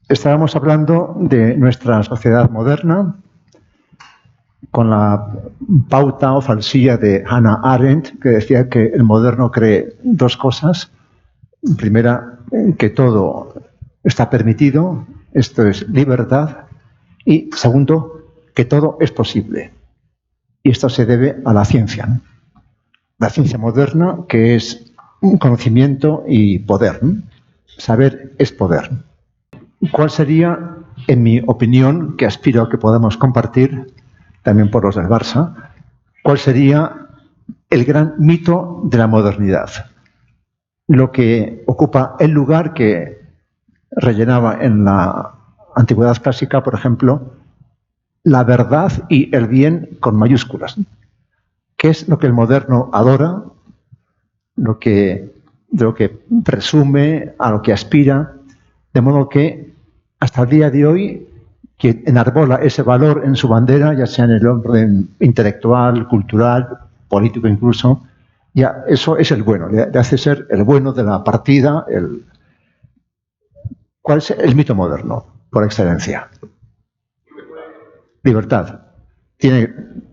Estábamos hablando de nuestra sociedad moderna con la pauta o falsilla de Hannah Arendt, que decía que el moderno cree dos cosas. Primera, que todo está permitido, esto es libertad. Y segundo, que todo es posible. Y esto se debe a la ciencia, ¿no? La ciencia moderna, que es conocimiento y poder, ¿no? Saber es poder. ¿Cuál sería, en mi opinión, que aspiro a que podamos compartir, también por los del Barça, cuál sería el gran mito de la modernidad? Lo que ocupa el lugar que rellenaba en la antigüedad clásica, por ejemplo, la verdad y el bien con mayúsculas. ¿Qué es lo que el moderno adora? Lo que presume, a lo que aspira, de modo que hasta el día de hoy quien enarbola ese valor en su bandera, ya sea en el orden intelectual, cultural, político incluso, ya eso es el bueno, le hace ser el bueno de la partida. ¿Cuál es el mito moderno, por excelencia? Libertad.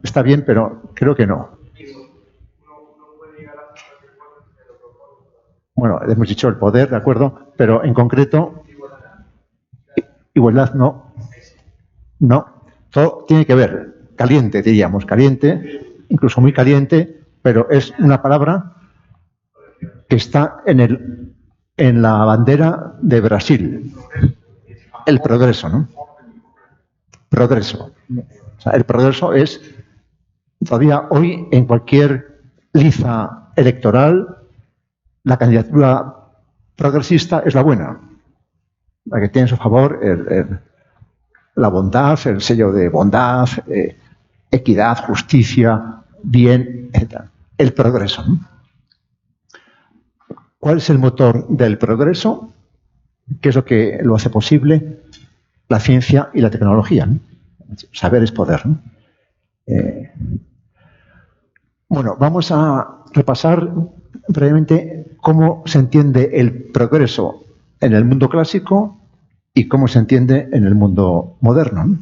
Está bien, pero creo que no. Bueno, hemos dicho el poder, ¿de acuerdo? Pero en concreto, igualdad no. No. Todo tiene que ver. Caliente, diríamos. Caliente, incluso muy caliente, pero es una palabra que está en la bandera de Brasil. El progreso, ¿no? Progreso. O sea, el progreso es, todavía hoy, en cualquier liza electoral, la candidatura progresista es la buena, la que tiene a su favor la bondad, el sello de bondad, equidad, justicia, bien, etc. El progreso, ¿no? ¿Cuál es el motor del progreso? ¿Qué es lo que lo hace posible? La ciencia y la tecnología, ¿no? Saber es poder, ¿no? Bueno, vamos a repasar brevemente cómo se entiende el progreso en el mundo clásico y cómo se entiende en el mundo moderno.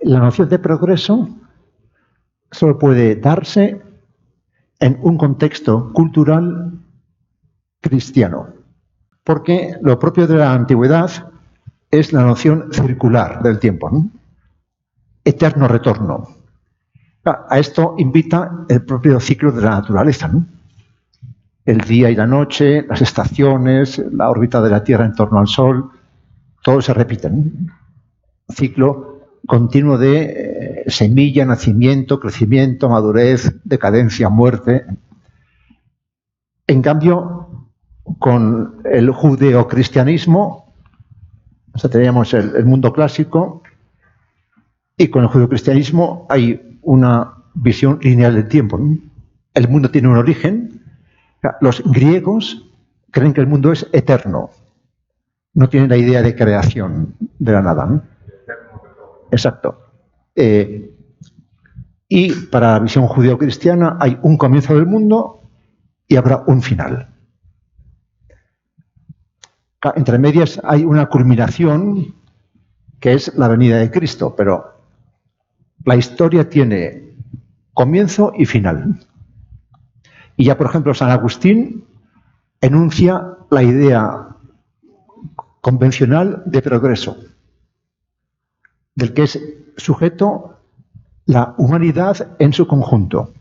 La noción de progreso solo puede darse en un contexto cultural cristiano, porque lo propio de la antigüedad es la noción circular del tiempo, ¿no? Eterno retorno. A esto invita el propio ciclo de la naturaleza, ¿no? El día y la noche, las estaciones, la órbita de la Tierra en torno al Sol, todo se repite, ¿no? Un ciclo continuo de semilla, nacimiento, crecimiento, madurez, decadencia, muerte. En cambio, con el judeocristianismo, o sea, teníamos el mundo clásico, y con el judeocristianismo hay una visión lineal del tiempo, ¿no? El mundo tiene un origen. Los griegos creen que el mundo es eterno. No tienen la idea de creación de la nada, ¿no? Exacto. Y para la visión judeocristiana hay un comienzo del mundo y habrá un final. Entre medias hay una culminación que es la venida de Cristo, pero la historia tiene comienzo y final. Y ya, por ejemplo, San Agustín enuncia la idea convencional de progreso, del que es sujeto la humanidad en su conjunto,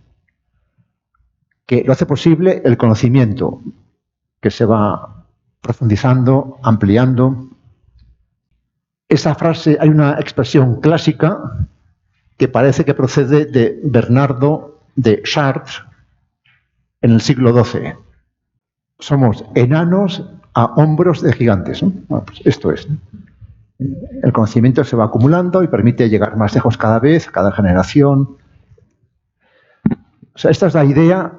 que lo hace posible el conocimiento, que se va profundizando, ampliando. Esa frase, hay una expresión clásica que parece que procede de Bernardo de Chartres en el siglo XII. Somos enanos a hombros de gigantes, ¿no? Bueno, pues esto es, ¿no? El conocimiento se va acumulando y permite llegar más lejos cada vez, cada generación. O sea, esta es la idea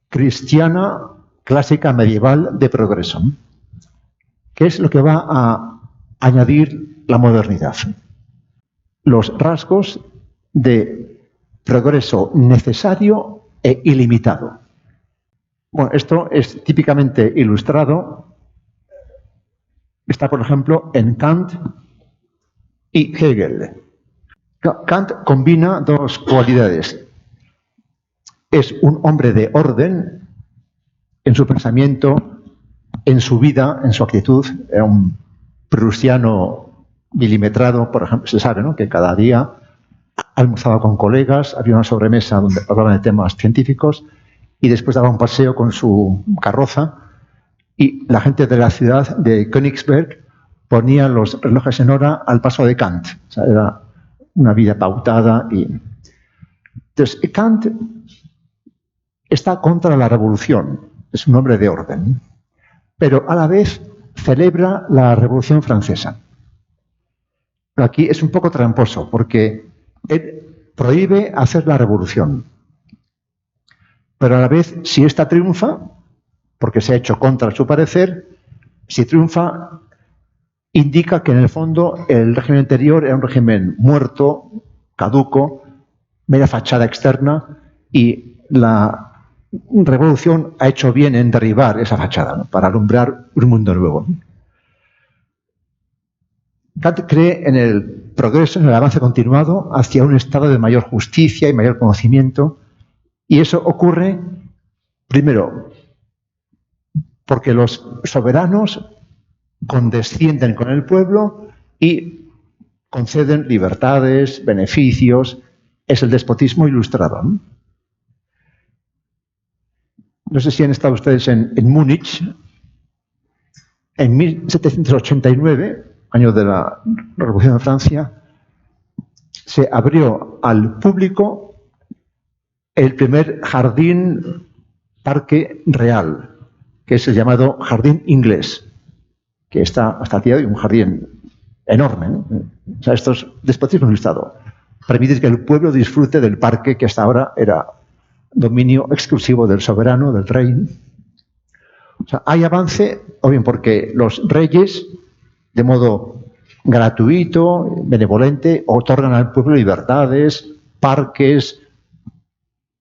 cristiana, clásica, medieval de progreso, ¿no? ¿Qué es lo que va a añadir la modernidad? Los rasgos de progreso necesario e ilimitado. Bueno, esto es típicamente ilustrado está, por ejemplo, en Kant y Hegel. Kant combina dos cualidades. Es un hombre de orden en su pensamiento, en su vida, en su actitud. Era un prusiano milimetrado, por ejemplo, se sabe, ¿no?, que cada día almorzaba con colegas, había una sobremesa donde hablaban de temas científicos y después daba un paseo con su carroza y la gente de la ciudad de Königsberg ponía los relojes en hora al paso de Kant. O sea, era una vida pautada. Entonces, Kant está contra la revolución, es un hombre de orden, pero a la vez celebra la Revolución Francesa. Pero aquí es un poco tramposo, porque él prohíbe hacer la revolución, pero a la vez, si ésta triunfa, porque se ha hecho contra su parecer, si triunfa, indica que en el fondo el régimen anterior era un régimen muerto, caduco, mera fachada externa, y la revolución ha hecho bien en derribar esa fachada, ¿no?, para alumbrar un mundo nuevo. Kant cree en el progreso, en el avance continuado hacia un estado de mayor justicia y mayor conocimiento, y eso ocurre, primero, porque los soberanos condescienden con el pueblo y conceden libertades, beneficios. Es el despotismo ilustrado, ¿no? No sé si han estado ustedes en Múnich. En 1789, año de la Revolución de Francia, se abrió al público el primer jardín parque real, que es el llamado Jardín Inglés, que está hasta el día de hoy un jardín enorme, ¿no? O sea, esto es despotismo ilustrado. Permitir que el pueblo disfrute del parque que hasta ahora era dominio exclusivo del soberano, del rey. O sea, hay avance, o bien porque los reyes, de modo gratuito, benevolente, otorgan al pueblo libertades, parques,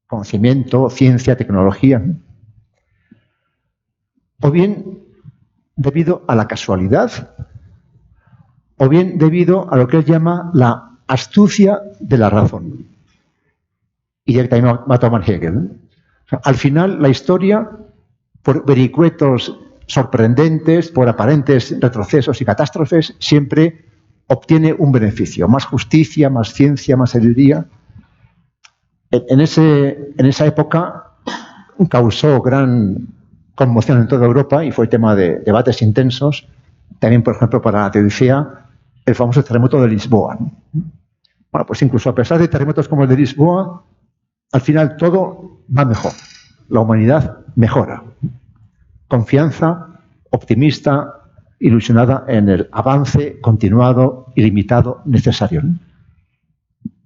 conocimiento, ciencia, tecnología. O bien debido a la casualidad, o bien debido a lo que él llama la astucia de la razón. Y ya que también va a tomar Hegel, ¿no? O sea, al final, la historia, por vericuetos sorprendentes, por aparentes retrocesos y catástrofes, siempre obtiene un beneficio. Más justicia, más ciencia, más sabiduría. En esa época causó gran conmoción en toda Europa y fue tema de debates intensos. También, por ejemplo, para la teodicea, el famoso terremoto de Lisboa, ¿no? Bueno, pues incluso a pesar de terremotos como el de Lisboa, al final todo va mejor. La humanidad mejora. Confianza, optimista, ilusionada en el avance continuado, ilimitado, necesario, ¿no?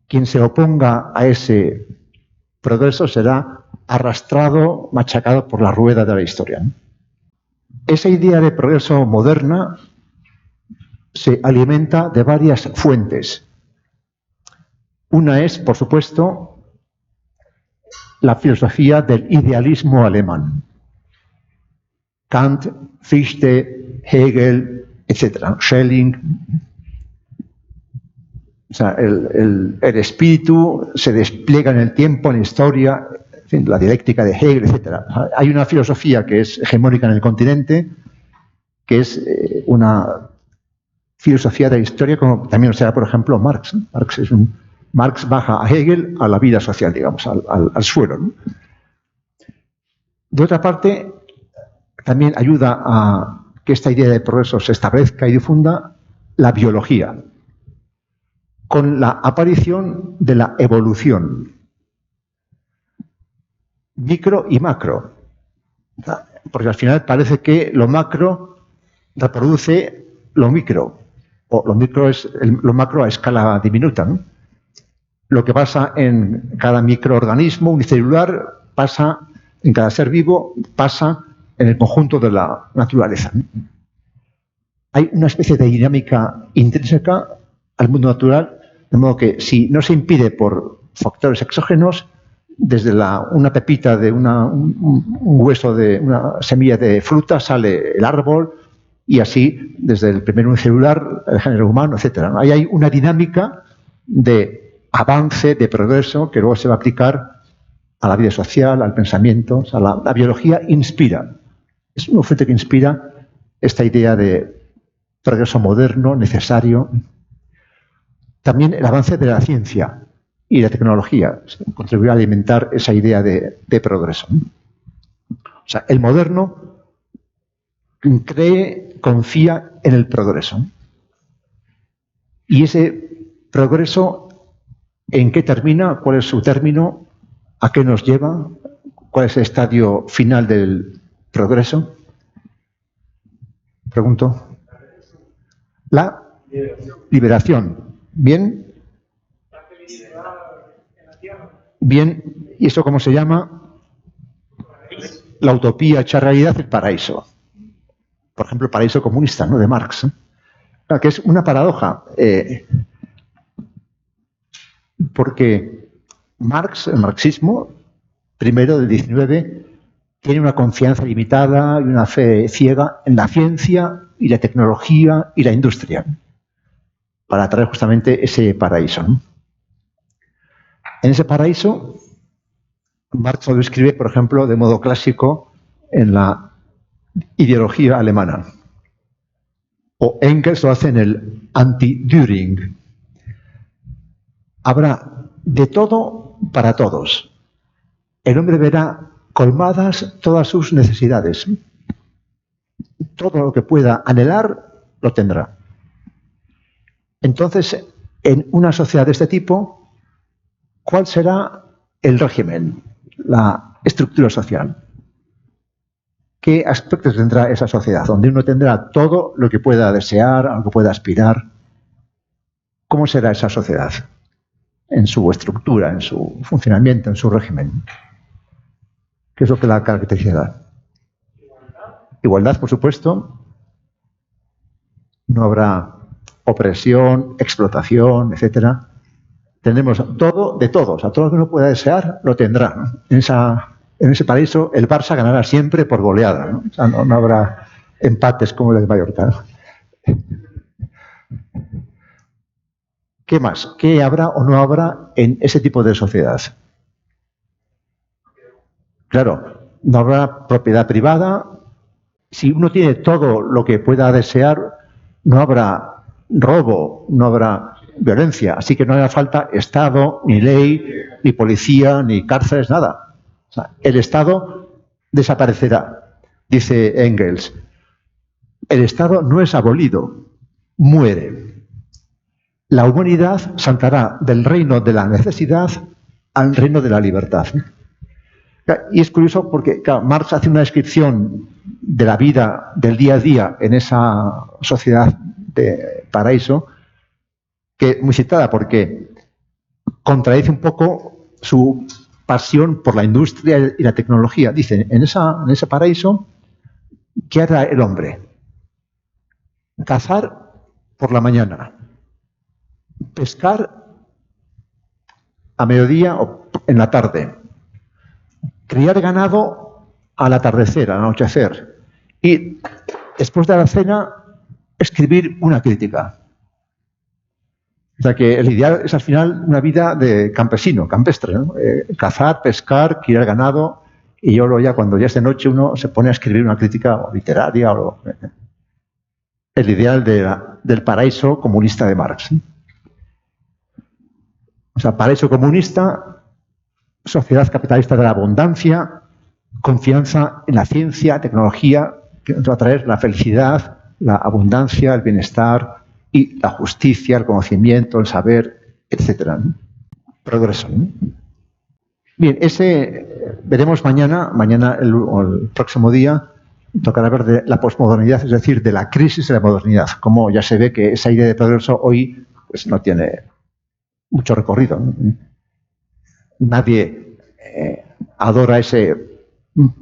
Quien se oponga a ese progreso será arrastrado, machacado por la rueda de la historia, ¿no? Esa idea de progreso moderna se alimenta de varias fuentes. Una es, por supuesto, la filosofía del idealismo alemán. Kant, Fichte, Hegel, etc. Schelling. O sea, el espíritu se despliega en el tiempo, en la historia, en fin, la dialéctica de Hegel, etc. Hay una filosofía que es hegemónica en el continente, que es una filosofía de la historia, como también lo será, por ejemplo, Marx. Marx baja a Hegel a la vida social, digamos, al suelo, ¿no? De otra parte, también ayuda a que esta idea de progreso se establezca y difunda la biología, con la aparición de la evolución, micro y macro, porque al final parece que lo macro reproduce lo micro, o lo micro es lo macro a escala diminuta, ¿no? Lo que pasa en cada microorganismo unicelular pasa en cada ser vivo, pasa en el conjunto de la naturaleza, ¿no? Hay una especie de dinámica intrínseca al mundo natural, de modo que si no se impide por factores exógenos, desde una pepita de un hueso de una semilla de fruta sale el árbol, y así desde el primer unicelular, el género humano, etc. Ahí hay una dinámica de avance, de progreso, que luego se va a aplicar a la vida social, al pensamiento. O sea, la biología inspira. Es un fuente que inspira esta idea de progreso moderno, necesario. También el avance de la ciencia y la tecnología contribuye a alimentar esa idea de progreso. O sea, el moderno confía en el progreso. Y ese progreso, ¿en qué termina? ¿Cuál es su término? ¿A qué nos lleva? ¿Cuál es el estadio final del progreso? Pregunto. La liberación. ¿Bien? Bien. ¿Y eso cómo se llama? La utopía hecha realidad, el paraíso. Por ejemplo, el paraíso comunista, ¿no?, de Marx. Que es una paradoja. Porque Marx, el marxismo, primero del 19, tiene una confianza limitada y una fe ciega en la ciencia y la tecnología y la industria para atraer justamente ese paraíso, ¿no? En ese paraíso, Marx lo describe, por ejemplo, de modo clásico en la ideología alemana. O Engels lo hace en el Anti-Düring. Habrá de todo para todos. El hombre verá colmadas todas sus necesidades. Todo lo que pueda anhelar, lo tendrá. Entonces, en una sociedad de este tipo, ¿cuál será el régimen, la estructura social? ¿Qué aspectos tendrá esa sociedad? Donde uno tendrá todo lo que pueda desear, a lo que pueda aspirar. ¿Cómo será esa sociedad? En su estructura, en su funcionamiento, en su régimen. ¿Qué es lo que la caracterizará? Igualdad, por supuesto. No habrá opresión, explotación, etcétera. Tendremos todo de todos. A todo lo que uno pueda desear, lo tendrá, ¿no? En ese paraíso, el Barça ganará siempre por goleada, ¿no? O sea, no habrá empates como el de Mallorca, ¿no? ¿Qué más? ¿Qué habrá o no habrá en ese tipo de sociedad? Claro, no habrá propiedad privada. Si uno tiene todo lo que pueda desear, no habrá robo, no habrá violencia. Así que no hará falta Estado, ni ley, ni policía, ni cárceles, nada. O sea, el Estado desaparecerá, dice Engels. El Estado no es abolido, muere. La humanidad saltará del reino de la necesidad al reino de la libertad. Y es curioso porque, claro, Marx hace una descripción de la vida del día a día en esa sociedad de paraíso que es muy citada porque contradice un poco su pasión por la industria y la tecnología. Dice, en ese paraíso, ¿qué hará el hombre? Cazar por la mañana, pescar a mediodía o en la tarde, criar ganado al atardecer, al anochecer, y después de la cena escribir una crítica. O sea que el ideal es al final una vida de campesino, campestre, ¿no? Cazar, pescar, criar ganado, y yo ya cuando ya es de noche uno se pone a escribir una crítica literaria o el ideal del paraíso comunista de Marx. O sea, paraíso comunista, sociedad capitalista de la abundancia, confianza en la ciencia, tecnología, que nos va a traer la felicidad, la abundancia, el bienestar y la justicia, el conocimiento, el saber, etc. Progreso, ¿no? Bien, ese veremos mañana el próximo día, tocará ver de la posmodernidad, es decir, de la crisis de la modernidad, como ya se ve que esa idea de progreso hoy pues, no tiene mucho recorrido, ¿no? Nadie adora ese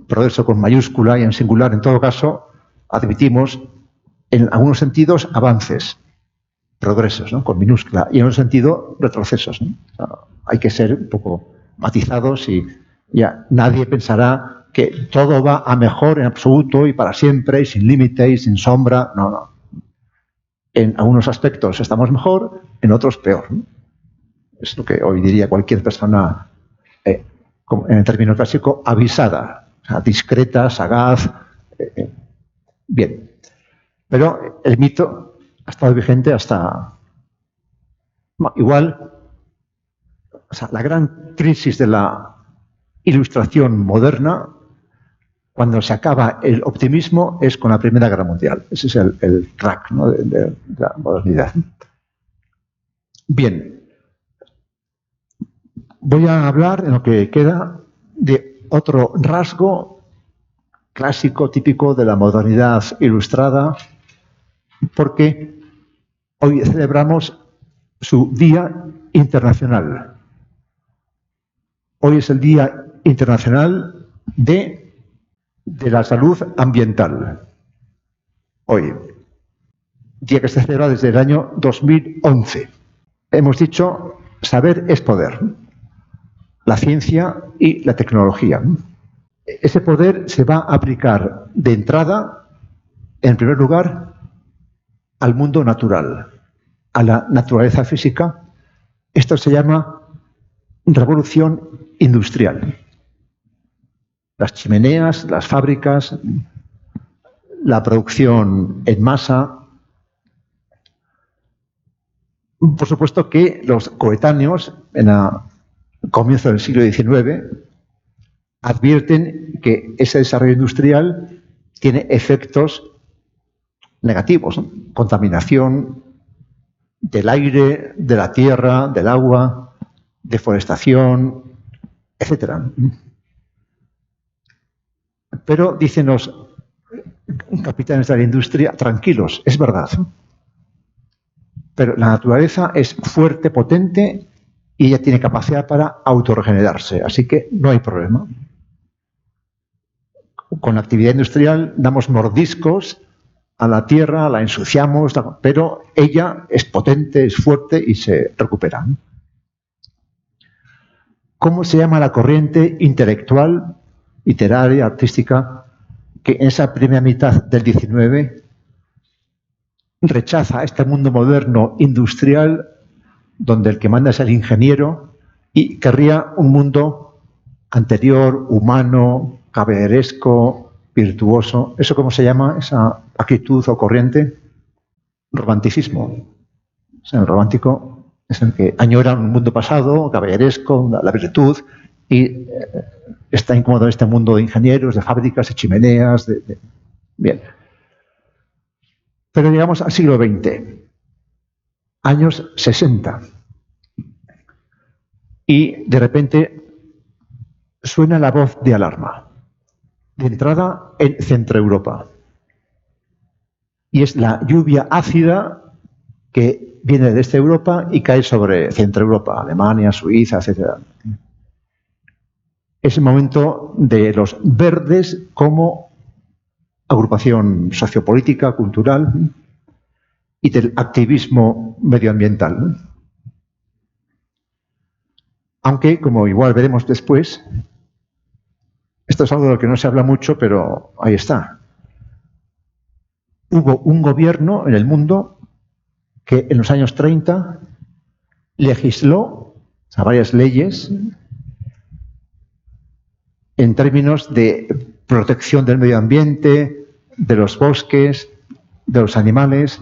progreso con mayúscula y en singular. En todo caso, admitimos en algunos sentidos avances, progresos, ¿no?, con minúscula, y en otro sentido retrocesos, ¿no? O sea, hay que ser un poco matizados y ya nadie pensará que todo va a mejor en absoluto y para siempre y sin límite y sin sombra. No, no. En algunos aspectos estamos mejor, en otros peor. Es lo que hoy diría cualquier persona, en el término clásico, avisada, o sea, discreta, sagaz. Bien. Pero el mito ha estado vigente hasta... Igual, o sea, la gran crisis de la ilustración moderna, cuando se acaba el optimismo, es con la Primera Guerra Mundial. Ese es el crack, ¿no?, de la modernidad. Bien. Voy a hablar, en lo que queda, de otro rasgo clásico, típico de la modernidad ilustrada, porque hoy celebramos su Día Internacional. Hoy es el Día Internacional de la Salud Ambiental. Hoy, día que se celebra desde el año 2011. Hemos dicho, saber es poder. La ciencia y la tecnología. Ese poder se va a aplicar de entrada, en primer lugar, al mundo natural, a la naturaleza física. Esto se llama revolución industrial. Las chimeneas, las fábricas, la producción en masa. Por supuesto que los coetáneos, en el comienzo del siglo XIX, advierten que ese desarrollo industrial tiene efectos negativos, ¿no? Contaminación del aire, de la tierra, del agua, deforestación, etc. Pero dicen los capitanes de la industria, tranquilos, es verdad. Pero la naturaleza es fuerte, potente, y ella tiene capacidad para autorregenerarse, así que no hay problema. Con la actividad industrial damos mordiscos a la tierra, la ensuciamos, pero ella es potente, es fuerte y se recupera. ¿Cómo se llama la corriente intelectual, literaria, artística, que en esa primera mitad del XIX rechaza este mundo moderno industrial donde el que manda es el ingeniero y querría un mundo anterior, humano, caballeresco, virtuoso? ¿Eso cómo se llama, esa actitud o corriente? Romanticismo. O sea, el romántico es el que añora un mundo pasado, caballeresco, la virtud, y está incómodo en este mundo de ingenieros, de fábricas, de chimeneas. Bien. Pero llegamos al siglo XX, años 60, y de repente suena la voz de alarma, de entrada en Centroeuropa. Y es la lluvia ácida que viene de este Europa y cae sobre Centroeuropa, Alemania, Suiza, etc. Es el momento de los verdes como agrupación sociopolítica, cultural, y del activismo medioambiental. Aunque, como igual veremos después, esto es algo de lo que no se habla mucho, pero ahí está. Hubo un gobierno en el mundo que en los años 30 legisló, o sea, varias leyes en términos de protección del medio ambiente, de los bosques, de los animales,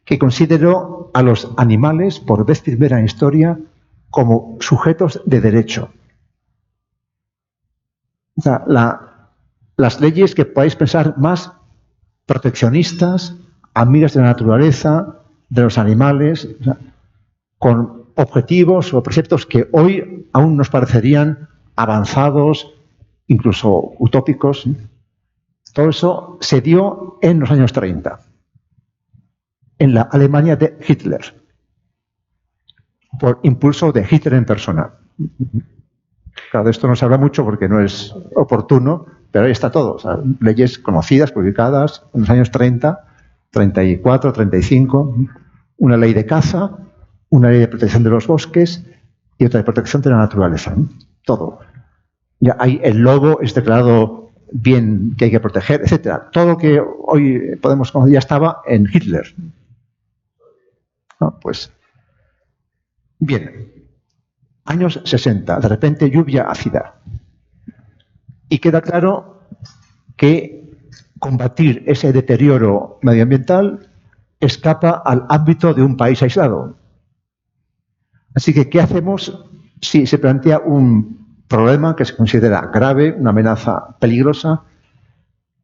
que consideró a los animales, por vez primera en historia, como sujetos de derecho. O sea, las leyes que podáis pensar más proteccionistas, amigas de la naturaleza, de los animales, o sea, con objetivos o preceptos que hoy aún nos parecerían avanzados, incluso utópicos. Todo eso se dio en los años 30, en la Alemania de Hitler, por impulso de Hitler en persona. Claro, de esto no se habla mucho porque no es oportuno, pero ahí está todo. O sea, leyes conocidas, publicadas en los años 30, 34, 35, una ley de caza, una ley de protección de los bosques y otra de protección de la naturaleza. Todo. Ya ahí el lobo es declarado bien que hay que proteger, etcétera. Todo lo que hoy podemos conocer ya estaba en Hitler. ¿No? Pues, bien, años 60, de repente lluvia ácida. Y queda claro que combatir ese deterioro medioambiental escapa al ámbito de un país aislado. Así que, ¿qué hacemos si se plantea un problema que se considera grave, una amenaza peligrosa,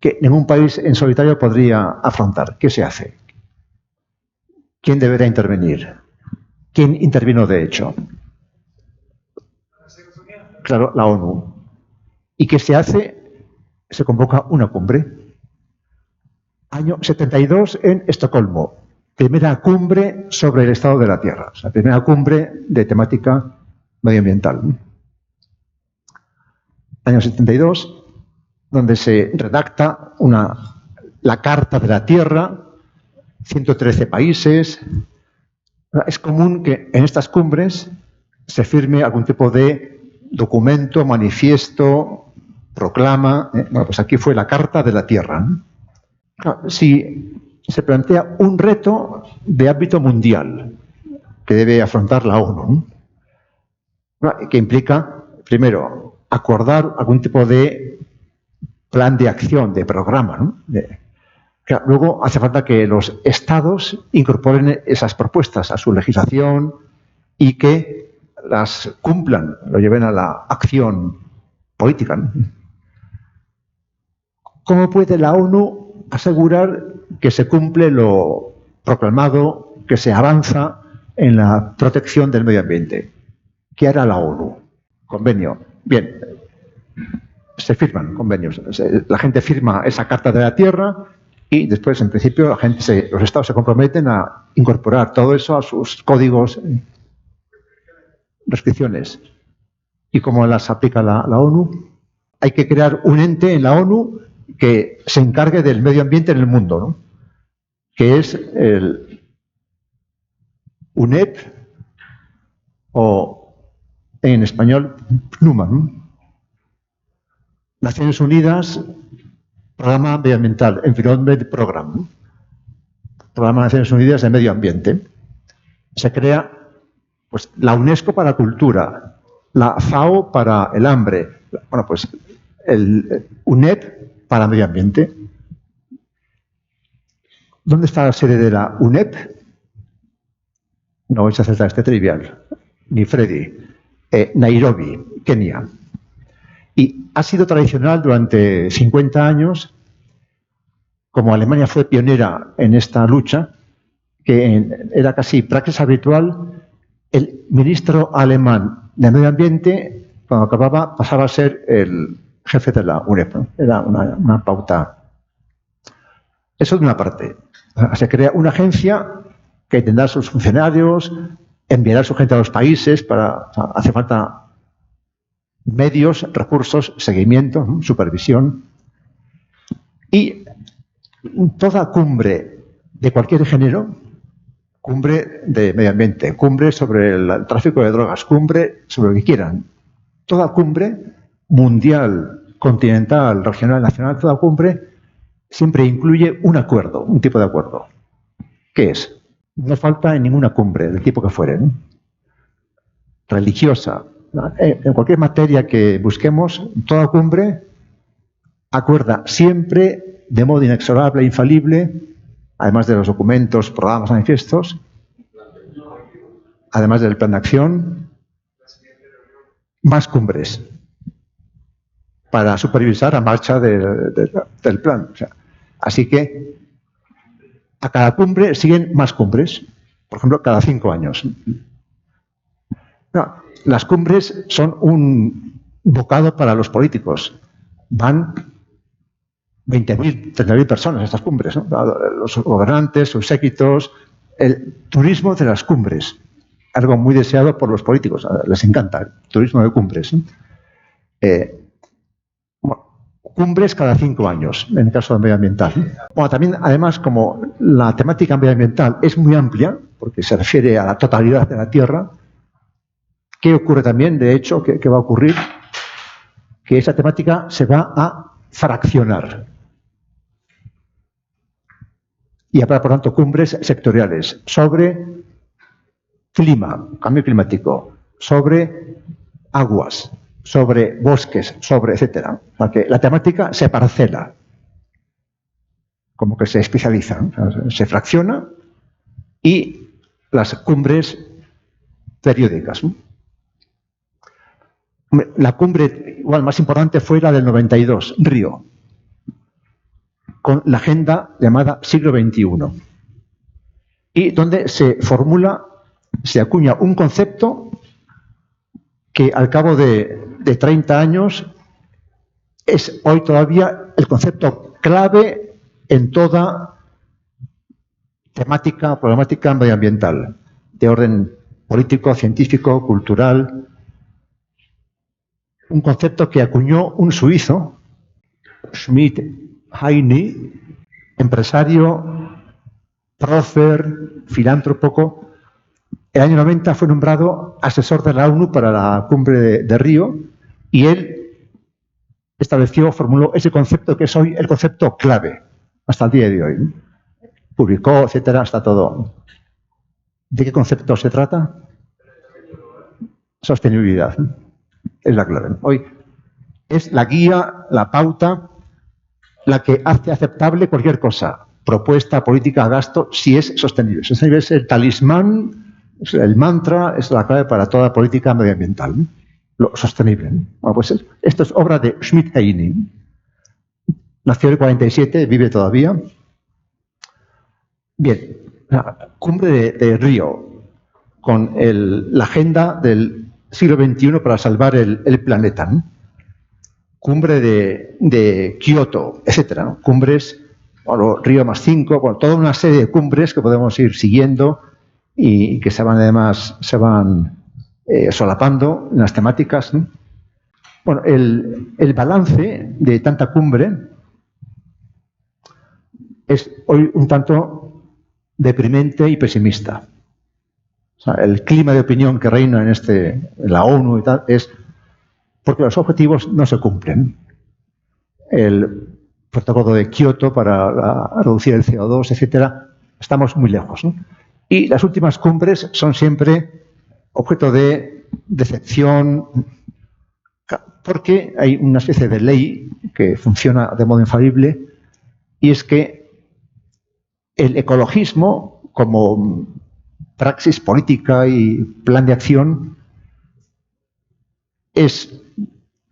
que ningún país en solitario podría afrontar? ¿Qué se hace? ¿Quién deberá intervenir? ¿Quién intervino de hecho? Claro, la ONU. ¿Y qué se hace? Se convoca una cumbre. Año 72 en Estocolmo. Primera cumbre sobre el estado de la Tierra. La primera cumbre de temática medioambiental. Año 72, donde se redacta la Carta de la Tierra, 113 países. Es común que en estas cumbres se firme algún tipo de documento, manifiesto, proclama. Bueno, pues aquí fue la Carta de la Tierra. Claro, si se plantea un reto de ámbito mundial que debe afrontar la ONU, que implica, primero, acordar algún tipo de plan de acción, de programa, ¿no? Claro, luego hace falta que los estados incorporen esas propuestas a su legislación y que las cumplan, lo lleven a la acción política, ¿no? ¿Cómo puede la ONU asegurar que se cumple lo proclamado, que se avanza en la protección del medio ambiente? ¿Qué hará la ONU? Convenio. Bien, se firman convenios. La gente firma esa Carta de la Tierra y después, en principio, los estados se comprometen a incorporar todo eso a sus códigos, restricciones. ¿Y cómo las aplica la ONU? Hay que crear un ente en la ONU que se encargue del medio ambiente en el mundo, ¿no? Que es el UNEP, o en español, PNUMA, ¿no? Naciones Unidas, Programa Medioambiental, Environment Program, ¿no? Programa de Naciones Unidas de Medio Ambiente. Se crea, pues, la UNESCO para la cultura, la FAO para el hambre, bueno, pues el UNEP para medio ambiente. ¿Dónde está la sede de la UNEP? No vais a acertar este trivial, ni Freddy. Nairobi, Kenia. Y ha sido tradicional durante 50 años, como Alemania fue pionera en esta lucha, que era casi praxis habitual, el ministro alemán de Medio Ambiente, cuando acababa, pasaba a ser el jefe de la UNEP, ¿no? Era una pauta. Eso de una parte. Se crea una agencia que tendrá sus funcionarios, enviará a su gente a los países, hace falta medios, recursos, seguimiento, ¿no? Supervisión. Y toda cumbre de cualquier género, cumbre de medio ambiente, cumbre sobre el tráfico de drogas, cumbre sobre lo que quieran, toda cumbre mundial, continental, regional, nacional, toda cumbre siempre incluye un acuerdo, un tipo de acuerdo. ¿Qué es? No falta en ninguna cumbre, del tipo que fuere, ¿no? Religiosa, en cualquier materia que busquemos, toda cumbre acuerda siempre de modo inexorable e infalible, además de los documentos, programas, manifiestos, además del plan de acción, más cumbres para supervisar la marcha del plan. O sea, así que a cada cumbre siguen más cumbres, por ejemplo, cada 5 años. No, las cumbres son un bocado para los políticos. Van 20.000, 30.000 personas a estas cumbres, ¿no? Los gobernantes, sus séquitos, el turismo de las cumbres, algo muy deseado por los políticos, les encanta el turismo de cumbres. Cumbres cada 5 años, en el caso del medioambiental. Bueno, también, además, como la temática medioambiental es muy amplia, porque se refiere a la totalidad de la Tierra, ¿qué ocurre también? De hecho, ¿qué va a ocurrir? Que esa temática se va a fraccionar. Y habrá, por tanto, cumbres sectoriales sobre clima, cambio climático, sobre aguas, sobre bosques, sobre etcétera. O sea, que la temática se parcela, como que se especializa, ¿no? O sea, se fracciona, y las cumbres periódicas, ¿no? La cumbre igual más importante fue la del 92, Río, con la agenda llamada Siglo XXI, y donde se formula, se acuña un concepto que al cabo de 30 años es hoy todavía el concepto clave en toda temática, problemática medioambiental, de orden político, científico, cultural. Un concepto que acuñó un suizo, Schmidt-Heine, empresario, prócer, filántropo. El año 90 fue nombrado asesor de la ONU para la cumbre de Río, y él estableció, formuló ese concepto que es hoy el concepto clave hasta el día de hoy. Publicó, etcétera, está todo. ¿De qué concepto se trata? Sostenibilidad. Es la clave. Hoy es la guía, la pauta, la que hace aceptable cualquier cosa, propuesta, política, gasto, si es sostenible. Sostenible es el talismán, es el mantra, es la clave para toda política medioambiental. Lo sostenible. Bueno, pues esto es obra de Schmidt-Heine. Nació en el 47, vive todavía. Bien, la cumbre de Río, con la agenda del siglo XXI para salvar el planeta, ¿no? Cumbre de Kioto, etcétera, ¿no? Cumbres, bueno, Río +5, bueno, toda una serie de cumbres que podemos ir siguiendo y que se van solapando en las temáticas, ¿no? Bueno, el balance de tanta cumbre es hoy un tanto deprimente y pesimista. O sea, el clima de opinión que reina en la ONU y tal es porque los objetivos no se cumplen. El protocolo de Kioto para reducir el CO2, etcétera, estamos muy lejos, ¿no? Y las últimas cumbres son siempre objeto de decepción, porque hay una especie de ley que funciona de modo infalible, y es que el ecologismo, como praxis política y plan de acción, es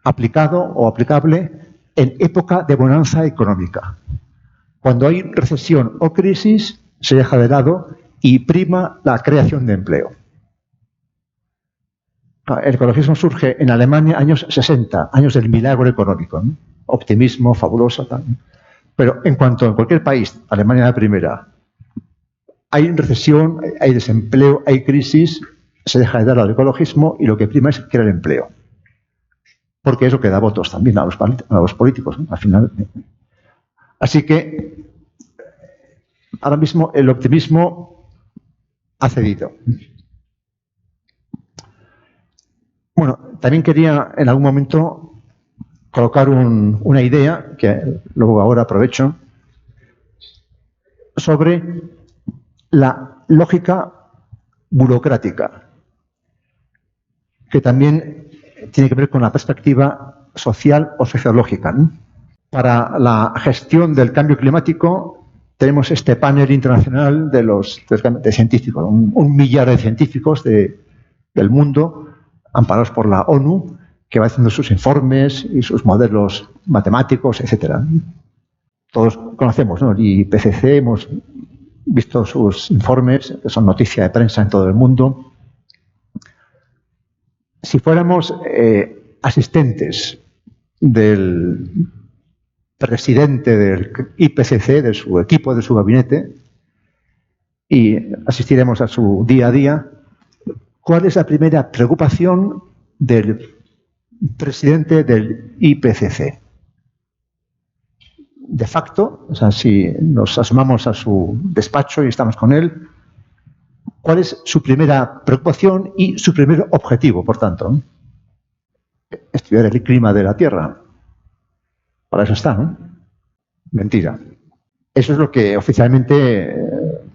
aplicado o aplicable en época de bonanza económica. Cuando hay recesión o crisis, se deja de lado y prima la creación de empleo. El ecologismo surge en Alemania años 60, años del milagro económico, ¿no? Optimismo, fabuloso, tal. Pero en cuanto en cualquier país, Alemania la primera, hay recesión, hay desempleo, hay crisis, se deja de dar al ecologismo y lo que prima es crear empleo. Porque es lo que da votos también a los políticos, ¿no? Al final. Así que ahora mismo el optimismo ha cedido. Bueno, también quería en algún momento colocar una idea, que luego ahora aprovecho, sobre la lógica burocrática, que también tiene que ver con la perspectiva social o sociológica, ¿no? Para la gestión del cambio climático tenemos este panel internacional de científicos, un millar de científicos del mundo, amparados por la ONU, que va haciendo sus informes y sus modelos matemáticos, etcétera. Todos conocemos, ¿no? El IPCC, hemos visto sus informes, que son noticia de prensa en todo el mundo. Si fuéramos asistentes del presidente del IPCC, de su equipo, de su gabinete, y asistiremos a su día a día, ¿cuál es la primera preocupación del presidente del IPCC? De facto, o sea, si nos asomamos a su despacho y estamos con él, ¿cuál es su primera preocupación y su primer objetivo, por tanto? Estudiar el clima de la Tierra. Para eso está, ¿no? Mentira. Eso es lo que oficialmente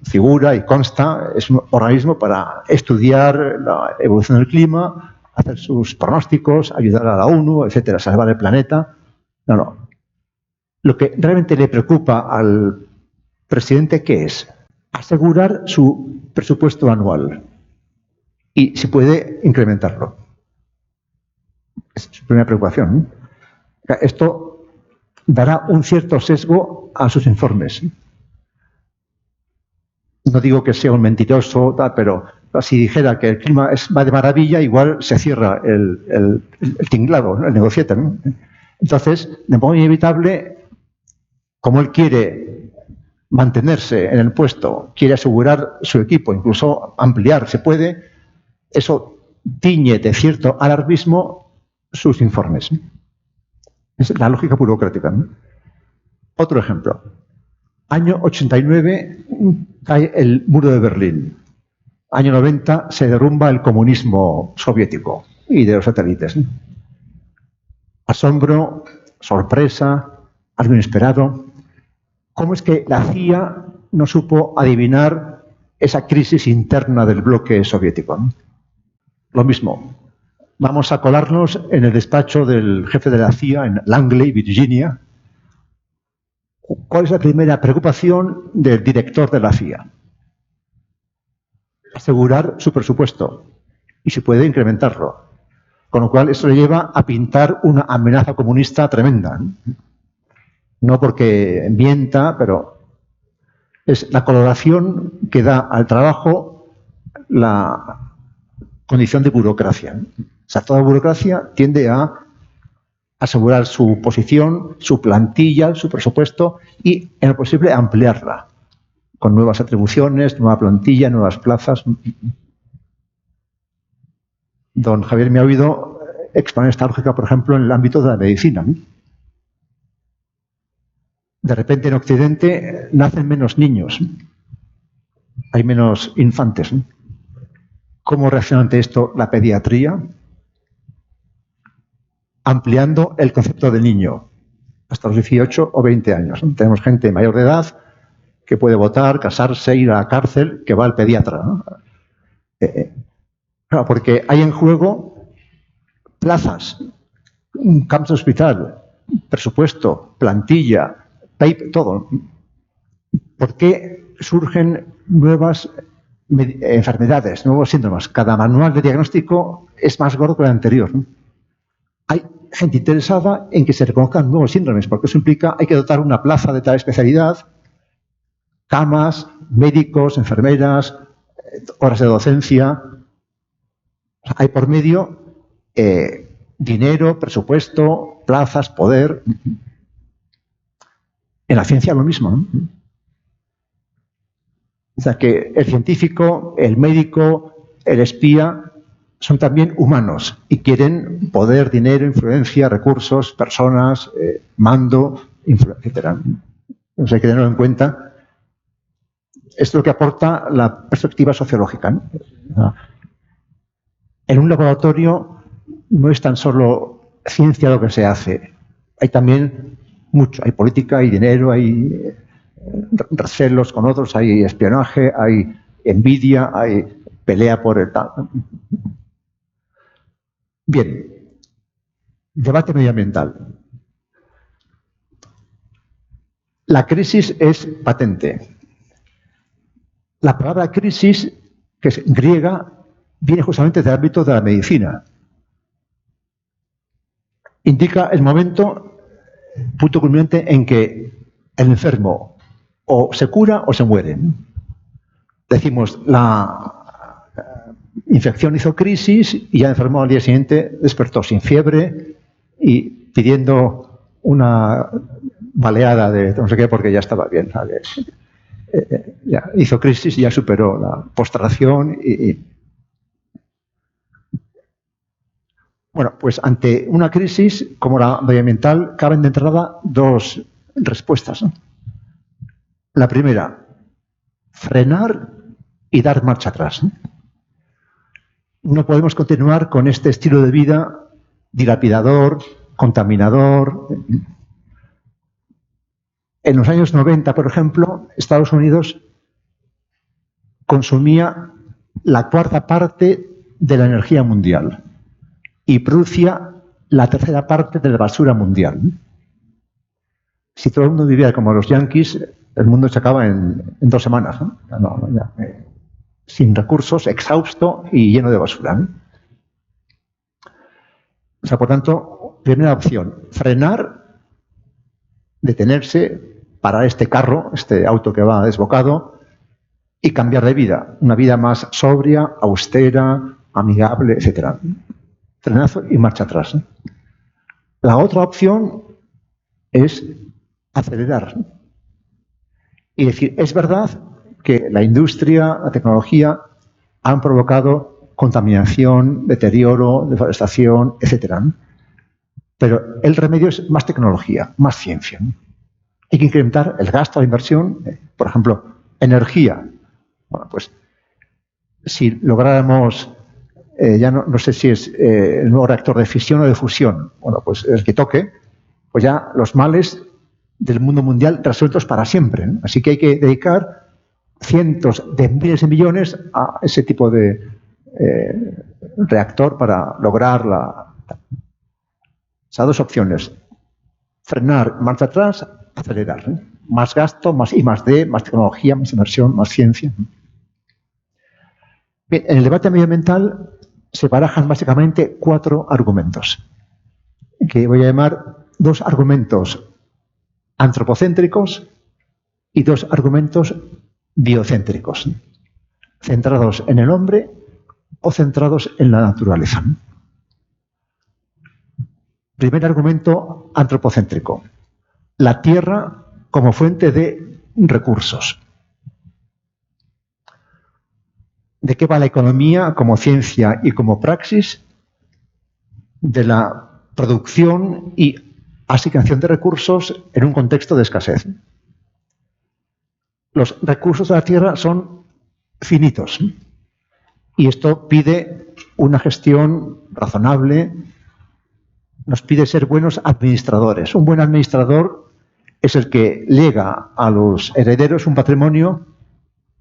figura y consta. Es un organismo para estudiar la evolución del clima, hacer sus pronósticos, ayudar a la ONU, etcétera, salvar el planeta. No. Lo que realmente le preocupa al presidente, ¿qué es? Asegurar su presupuesto anual y si puede incrementarlo. Es su primera preocupación, ¿no? Esto dará un cierto sesgo a sus informes. No digo que sea un mentiroso, pero si dijera que el clima va de maravilla, igual se cierra el tinglado, ¿no? El negociete, ¿no? Entonces, de modo inevitable, como él quiere mantenerse en el puesto, quiere asegurar su equipo, incluso ampliar, se puede, eso tiñe de cierto alarmismo sus informes. Es la lógica burocrática, ¿no? Otro ejemplo. Año 89 cae el muro de Berlín. Año 90 se derrumba el comunismo soviético y de los satélites, ¿no? Asombro, sorpresa, algo inesperado. ¿Cómo es que la CIA no supo adivinar esa crisis interna del bloque soviético, ¿no? Lo mismo. Vamos a colarnos en el despacho del jefe de la CIA en Langley, Virginia. ¿Cuál es la primera preocupación del director de la CIA? Asegurar su presupuesto y si puede incrementarlo. Con lo cual eso le lleva a pintar una amenaza comunista tremenda. No porque mienta, pero es la coloración que da al trabajo la condición de burocracia. O sea, toda burocracia tiende a asegurar su posición, su plantilla, su presupuesto y, en lo posible, ampliarla con nuevas atribuciones, nueva plantilla, nuevas plazas. Don Javier me ha oído exponer esta lógica, por ejemplo, en el ámbito de la medicina. De repente en Occidente nacen menos niños, hay menos infantes. ¿Cómo reacciona ante esto la pediatría? Ampliando el concepto de niño hasta los 18 o 20 años. Tenemos gente mayor de edad que puede votar, casarse, ir a la cárcel, que va al pediatra, ¿no? Claro, porque hay en juego plazas, campos de hospital, presupuesto, plantilla, todo. ¿Por qué surgen nuevas enfermedades, nuevos síndromes? Cada manual de diagnóstico es más gordo que el anterior, ¿no? Hay gente interesada en que se reconozcan nuevos síndromes, porque eso implica hay que dotar una plaza de tal especialidad, camas, médicos, enfermeras, horas de docencia. Hay por medio dinero, presupuesto, plazas, poder. En la ciencia lo mismo, ¿no? O sea que el científico, el médico, el espía son también humanos y quieren poder, dinero, influencia, recursos, personas, mando, etc. Entonces hay que tenerlo en cuenta. Esto es lo que aporta la perspectiva sociológica, ¿no? En un laboratorio no es tan solo ciencia lo que se hace, hay también mucho, hay política, hay dinero, hay recelos con otros, hay espionaje, hay envidia, hay pelea por el tal. Bien, debate medioambiental. La crisis es patente. La palabra crisis, que es griega, viene justamente del ámbito de la medicina. Indica el momento, punto culminante, en que el enfermo o se cura o se muere. Decimos, la infección hizo crisis y ya enfermó al día siguiente, despertó sin fiebre y pidiendo una baleada de no sé qué porque ya estaba bien. Ya hizo crisis y ya superó la postración Bueno, pues ante una crisis como la medioambiental caben de entrada dos respuestas, ¿no? La primera, frenar y dar marcha atrás, ¿no? No podemos continuar con este estilo de vida dilapidador, contaminador. En los años 90, por ejemplo, Estados Unidos consumía la cuarta parte de la energía mundial y producía la tercera parte de la basura mundial. Si todo el mundo viviera como los yanquis, el mundo se acaba en 2 semanas, ¿no? Sin recursos, exhausto y lleno de basura, ¿no? O sea, por tanto, primera opción, frenar, detenerse, parar este carro, este auto que va desbocado y cambiar de vida. Una vida más sobria, austera, amigable, etc. Frenazo y marcha atrás, ¿no? La otra opción es acelerar. Y decir, es verdad que la industria, la tecnología han provocado contaminación, deterioro, deforestación, etc. Pero el remedio es más tecnología, más ciencia. Hay que incrementar el gasto, la inversión, por ejemplo, energía. Bueno, pues si lográramos, ya no sé si es el nuevo reactor de fisión o de fusión, bueno, pues el que toque, pues ya los males del mundo mundial resueltos para siempre, ¿no? Así que hay que dedicar cientos de miles de millones a ese tipo de reactor para lograr esas dos opciones. Frenar, marcha atrás, acelerar, ¿eh? Más gasto, más I+D, más tecnología, más inversión, más ciencia. Bien, en el debate medioambiental se barajan básicamente 4 argumentos, que voy a llamar 2 argumentos antropocéntricos y 2 argumentos biocéntricos, centrados en el hombre o centrados en la naturaleza. Primer argumento antropocéntrico. La Tierra como fuente de recursos. ¿De qué va la economía como ciencia y como praxis? De la producción y asignación de recursos en un contexto de escasez. Los recursos de la Tierra son finitos y esto pide una gestión razonable, nos pide ser buenos administradores. Un buen administrador es el que lega a los herederos un patrimonio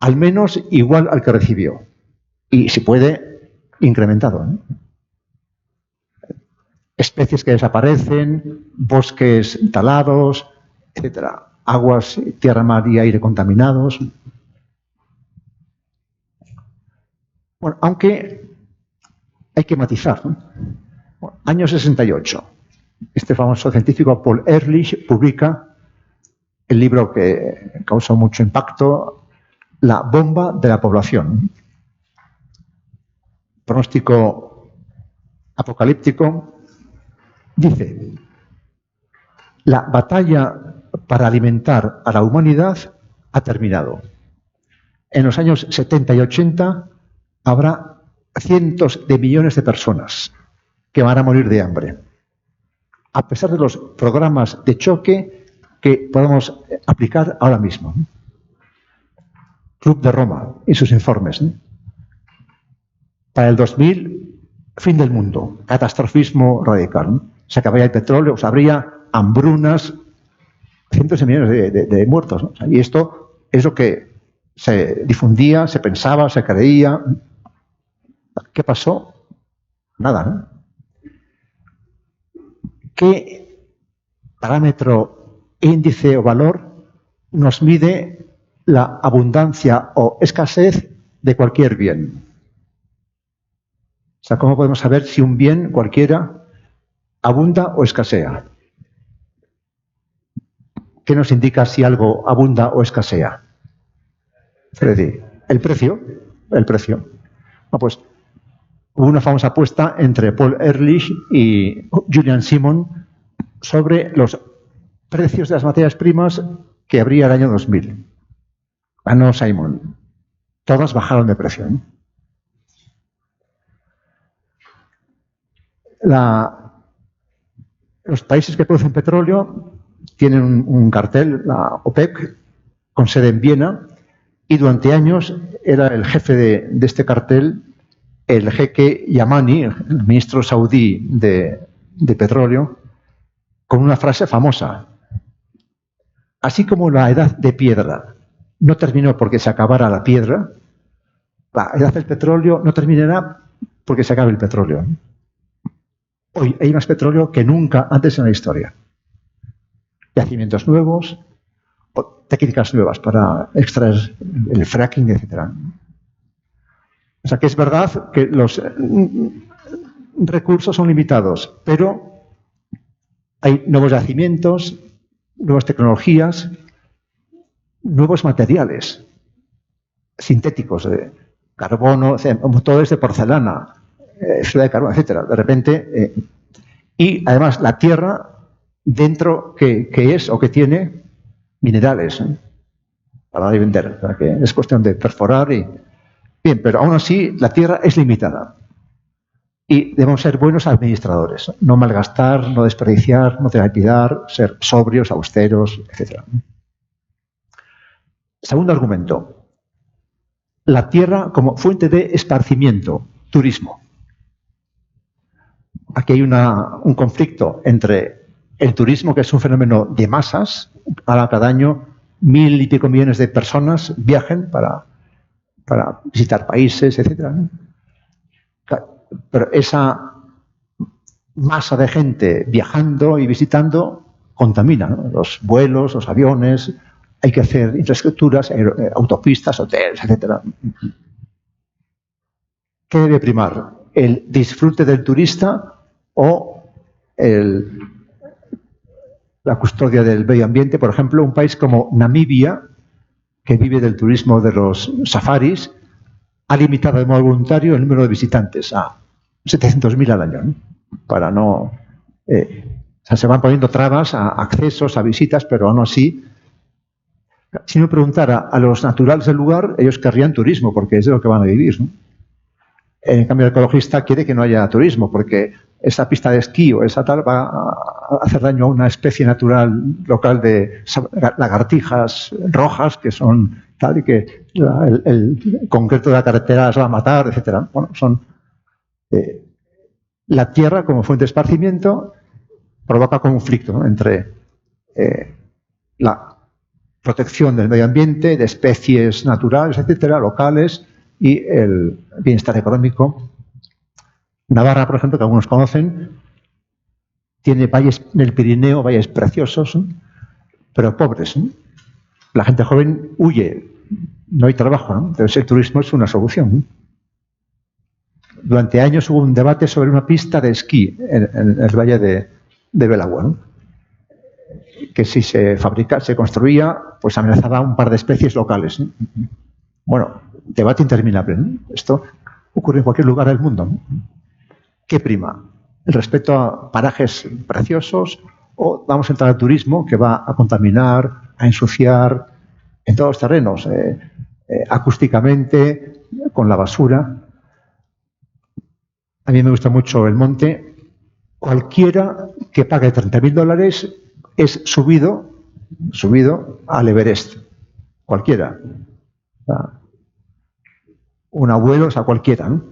al menos igual al que recibió y, si puede, incrementado, ¿no? Especies que desaparecen, bosques talados, etcétera. Aguas, tierra, mar y aire contaminados. Bueno, aunque hay que matizar, ¿no? Bueno, año 68. Este famoso científico Paul Ehrlich publica el libro que causó mucho impacto, La bomba de la población. Pronóstico apocalíptico. Dice, la batalla para alimentar a la humanidad ha terminado. En los años 70 y 80 habrá cientos de millones de personas que van a morir de hambre, a pesar de los programas de choque que podemos aplicar ahora mismo. Club de Roma y sus informes. Para el 2000, fin del mundo, catastrofismo radical. Se acabaría el petróleo, habría hambrunas, cientos de millones de muertos, ¿no? Y esto es lo que se difundía, se pensaba, se creía. ¿Qué pasó? Nada, ¿no? ¿Qué parámetro, índice o valor nos mide la abundancia o escasez de cualquier bien? O sea, ¿cómo podemos saber si un bien cualquiera abunda o escasea? ¿Qué nos indica si algo abunda o escasea? Freddy, el precio. El precio. No, pues hubo una famosa apuesta entre Paul Ehrlich y Julian Simon sobre los precios de las materias primas que habría el año 2000. Ganó Simon. Todas bajaron de precio, ¿no? Los países que producen petróleo tienen un cartel, la OPEP, con sede en Viena, y durante años era el jefe de este cartel el jeque Yamani, el ministro saudí de petróleo, con una frase famosa. Así como la edad de piedra no terminó porque se acabara la piedra, la edad del petróleo no terminará porque se acabe el petróleo. Hoy hay más petróleo que nunca antes en la historia. Yacimientos nuevos, técnicas nuevas para extraer el fracking, etc. O sea que es verdad que los recursos son limitados, pero hay nuevos yacimientos, nuevas tecnologías, nuevos materiales sintéticos de carbono, motores de porcelana, fibra de carbono, etc. De repente, y además la Tierra dentro que es o que tiene minerales para vender, para que es cuestión de perforar y bien, pero aún así la Tierra es limitada y debemos ser buenos administradores, no malgastar, no desperdiciar, no dilapidar, ser sobrios, austeros, etc. Segundo argumento, la Tierra como fuente de esparcimiento, turismo. Aquí hay un conflicto entre el turismo, que es un fenómeno de masas, cada año 1.000 y pico millones de personas viajan para visitar países, etc. Pero esa masa de gente viajando y visitando contamina, ¿no? Los vuelos, los aviones, hay que hacer infraestructuras, autopistas, hoteles, etc. ¿Qué debe primar? ¿El disfrute del turista o la custodia del medio ambiente? Por ejemplo, un país como Namibia, que vive del turismo de los safaris, ha limitado de modo voluntario el número de visitantes a 700.000 al año, ¿no? Para no... o sea, se van poniendo trabas a accesos, a visitas, pero aún así, si me preguntara a los naturales del lugar, ellos querrían turismo, porque es de lo que van a vivir, ¿no? En cambio, el ecologista quiere que no haya turismo, porque esa pista de esquí o esa tal va a hacer daño a una especie natural local de lagartijas rojas que son tal y que el concreto de la carretera las va a matar, etc. Bueno, son la tierra como fuente de esparcimiento provoca conflicto, ¿no? Entre la protección del medio ambiente, de especies naturales, etcétera, locales, y el bienestar económico. Navarra, por ejemplo, que algunos conocen, tiene valles en el Pirineo, valles preciosos, pero pobres, ¿no? La gente joven huye, no hay trabajo, ¿no? Entonces el turismo es una solución, ¿no? Durante años hubo un debate sobre una pista de esquí en el valle de Belagua, ¿no? Que si se construía, pues amenazaba a un par de especies locales, ¿no? Bueno, debate interminable, ¿no? Esto ocurre en cualquier lugar del mundo, ¿no? ¿Qué prima? ¿El respeto a parajes preciosos o vamos a entrar al turismo que va a contaminar, a ensuciar en todos los terrenos, acústicamente, con la basura? A mí me gusta mucho el monte. Cualquiera que pague $30.000 es subido al Everest. Cualquiera. Un abuelo, o sea, cualquiera, ¿no?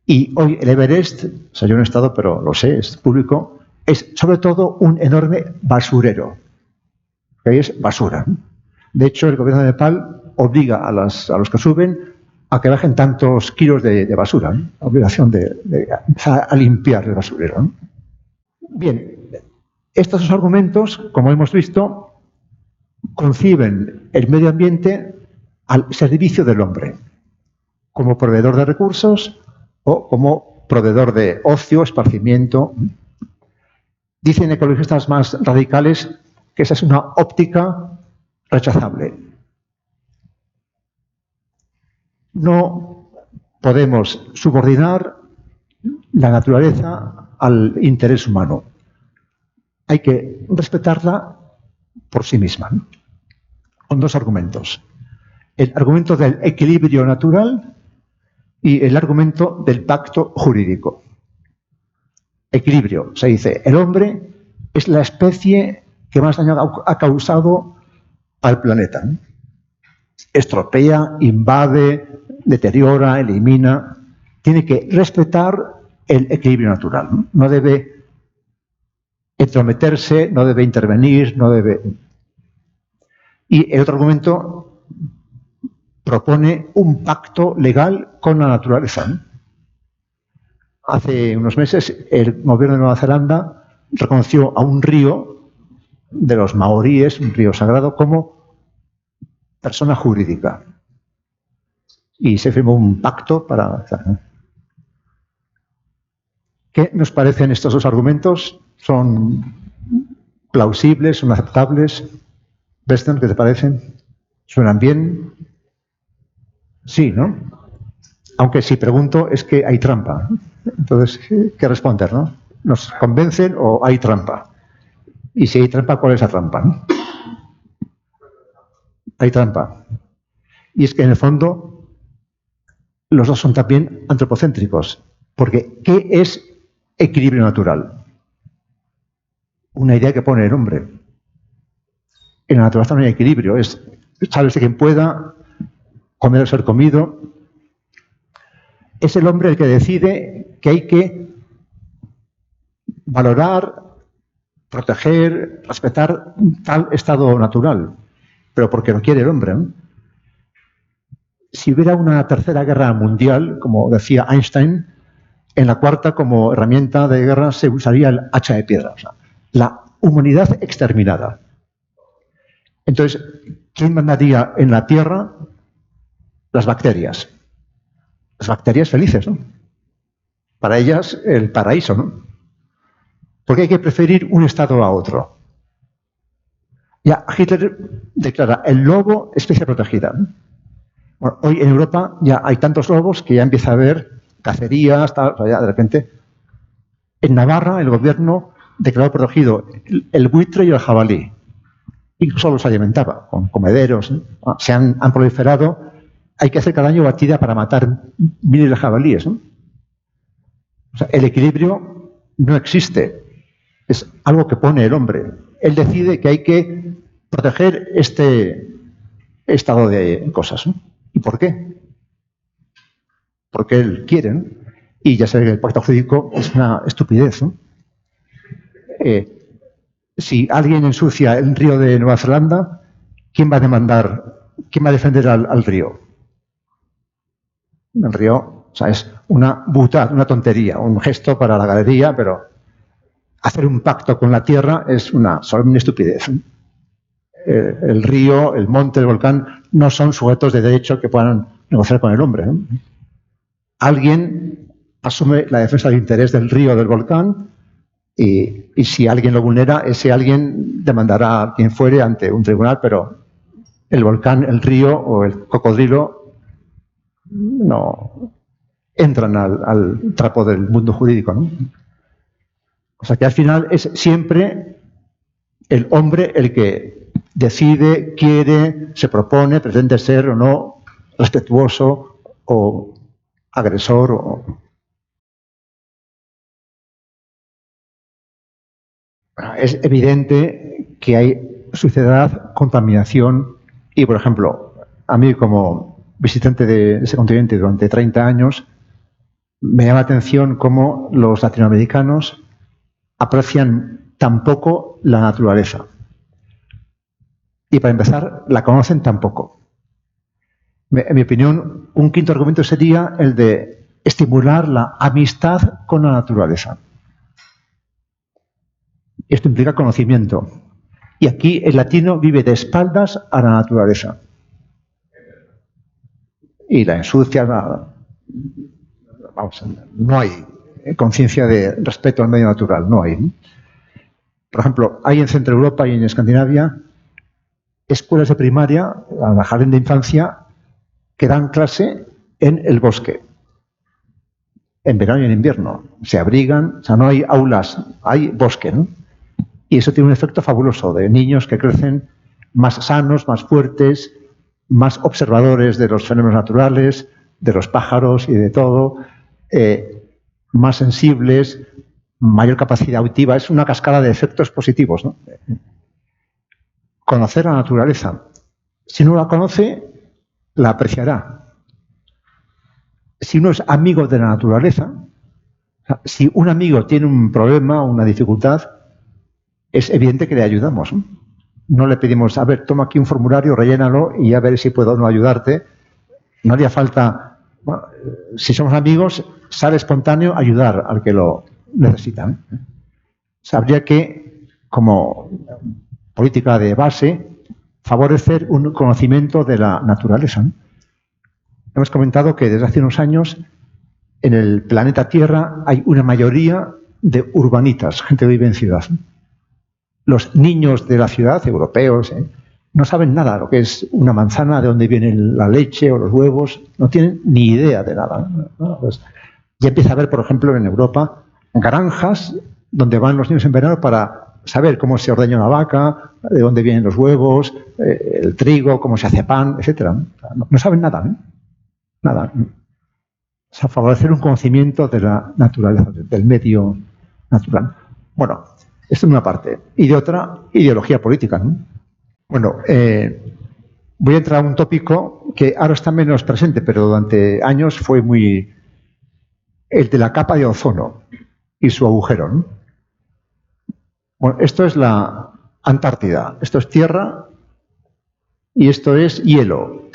Y hoy el Everest, o sea, yo no he estado, pero lo sé, es público, es sobre todo un enorme basurero. Que ahí es basura, ¿no? De hecho, el gobierno de Nepal obliga a los que suben a que bajen tantos kilos de basura, ¿no? La obligación de empezar a limpiar el basurero, ¿no? Bien, estos dos argumentos, como hemos visto, conciben el medio ambiente al servicio del hombre, como proveedor de recursos o como proveedor de ocio, esparcimiento. Dicen ecologistas más radicales que esa es una óptica rechazable. No podemos subordinar la naturaleza al interés humano. Hay que respetarla por sí misma, ¿no? Con dos argumentos. El argumento del equilibrio natural y el argumento del pacto jurídico. Equilibrio. Se dice, el hombre es la especie que más daño ha causado al planeta, ¿no? Estropea, invade, deteriora, elimina. Tiene que respetar el equilibrio natural, ¿no? No debe entrometerse, no debe intervenir, no debe... Y el otro argumento propone un pacto legal con la naturaleza, ¿no? Hace unos meses el gobierno de Nueva Zelanda reconoció a un río de los maoríes, un río sagrado, como persona jurídica. Y se firmó un pacto para... ¿Qué nos parecen estos dos argumentos? ¿Son plausibles? ¿Son aceptables? ¿Weston, qué te parecen? ¿Suenan bien? Sí, ¿no? Aunque si pregunto es que hay trampa. Entonces, ¿qué responder, no? ¿Nos convencen o hay trampa? Y si hay trampa, ¿cuál es la trampa, no? Hay trampa. Y es que en el fondo los dos son también antropocéntricos. Porque ¿qué es equilibrio natural? Una idea que pone el hombre. En la naturaleza no hay equilibrio. Es sálvese quien pueda, comer o ser comido. Es el hombre el que decide que hay que valorar, proteger, respetar tal estado natural. Pero porque lo quiere el hombre, ¿no? Si hubiera una tercera guerra mundial, como decía Einstein, en la cuarta, como herramienta de guerra, se usaría el hacha de piedra. O sea, la humanidad exterminada. Entonces, ¿quién mandaría en la Tierra? Las bacterias. Las bacterias felices, ¿no? Para ellas, el paraíso, ¿no? Porque hay que preferir un estado a otro. Ya Hitler declara el lobo especie protegida, ¿no? Bueno, hoy en Europa ya hay tantos lobos que ya empieza a haber cacerías, tal, o sea, ya de repente. En Navarra el gobierno declaró protegido el buitre y el jabalí. Incluso los alimentaba con comederos, ¿no? Se han proliferado. Hay que hacer cada año batida para matar miles de jabalíes, ¿no? O sea, el equilibrio no existe. Es algo que pone el hombre. Él decide que hay que proteger este estado de cosas, ¿no? ¿Y por qué? Porque él quiere, ¿no? Y ya sabe que el pacto jurídico es una estupidez, ¿no? Si alguien ensucia el río de Nueva Zelanda, ¿quién va a demandar? ¿Quién va a defender al río? El río, o sea, es una butad, una tontería, un gesto para la galería, pero hacer un pacto con la tierra es una solemne estupidez. El río, el monte, el volcán no son sujetos de derecho que puedan negociar con el hombre, ¿no? Alguien asume la defensa del interés del río o del volcán y si alguien lo vulnera, ese alguien demandará a quien fuere ante un tribunal, pero el volcán, el río o el cocodrilo no entran al trapo del mundo jurídico, ¿no? O sea que al final es siempre el hombre el que decide, quiere, se propone, pretende ser o no respetuoso o agresor o... Es evidente que hay suciedad, contaminación y, por ejemplo, a mí como visitante de ese continente durante 30 años, me llama la atención cómo los latinoamericanos aprecian tan poco la naturaleza. Y para empezar, la conocen tan poco. En mi opinión, un quinto argumento sería el de estimular la amistad con la naturaleza. Esto implica conocimiento. Y aquí el latino vive de espaldas a la naturaleza. Y la ensucia. Vamos, no hay conciencia de respeto al medio natural, no hay, ¿no? Por ejemplo, hay en Centro Europa y en Escandinavia escuelas de primaria, a la jardín de infancia, que dan clase en el bosque, en verano y en invierno. Se abrigan, o sea, no hay aulas, hay bosque, ¿no? Y eso tiene un efecto fabuloso de niños que crecen más sanos, más fuertes, más observadores de los fenómenos naturales, de los pájaros y de todo, más sensibles, mayor capacidad auditiva. Es una cascada de efectos positivos, ¿no? Conocer la naturaleza. Si uno la conoce, la apreciará. Si uno es amigo de la naturaleza, si un amigo tiene un problema, una dificultad, es evidente que le ayudamos, ¿no? No le pedimos, a ver, toma aquí un formulario, rellénalo y a ver si puedo no ayudarte. No haría falta, bueno, si somos amigos, sale espontáneo ayudar al que lo necesita. Habría que, como política de base, favorecer un conocimiento de la naturaleza. Hemos comentado que desde hace unos años en el planeta Tierra hay una mayoría de urbanitas, gente que vive en ciudad. Los niños de la ciudad, europeos, no saben nada de lo que es una manzana, de dónde viene la leche o los huevos, no tienen ni idea de nada, ¿no? Pues ya empieza a haber, por ejemplo, en Europa, granjas donde van los niños en verano para saber cómo se ordeña una vaca, de dónde vienen los huevos, el trigo, cómo se hace pan, etc. No saben nada, ¿eh? Nada. O sea, favorecer un conocimiento de la naturaleza, del medio natural. Bueno, esto es una parte. Y de otra, ideología política, ¿no? Bueno, voy a entrar a un tópico que ahora está menos presente, pero durante años fue muy... el de la capa de ozono y su agujero, ¿no? Bueno, esto es la Antártida, esto es tierra y esto es hielo.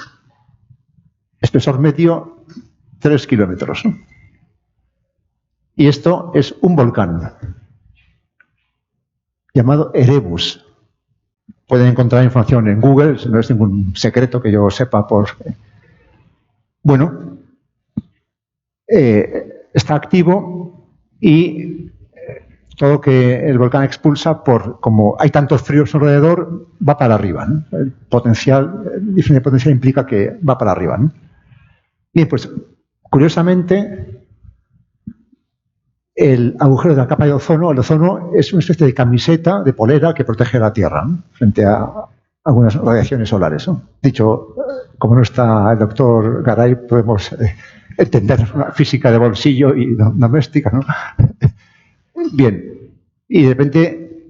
Espesor medio, 3 kilómetros, ¿no? Y esto es un volcán llamado Erebus. Pueden encontrar información en Google, no es ningún secreto que yo sepa. Bueno, está activo y todo lo que el volcán expulsa, como hay tantos fríos alrededor, va para arriba, ¿no? El diferente potencial implica que va para arriba, ¿no? Bien, pues curiosamente, el agujero de la capa de ozono, el ozono es una especie de camiseta, de polera que protege la Tierra, ¿no? Frente a algunas radiaciones solares, ¿no? Dicho, como no está el doctor Garay, podemos entender una física de bolsillo y doméstica, ¿no? Bien, y de repente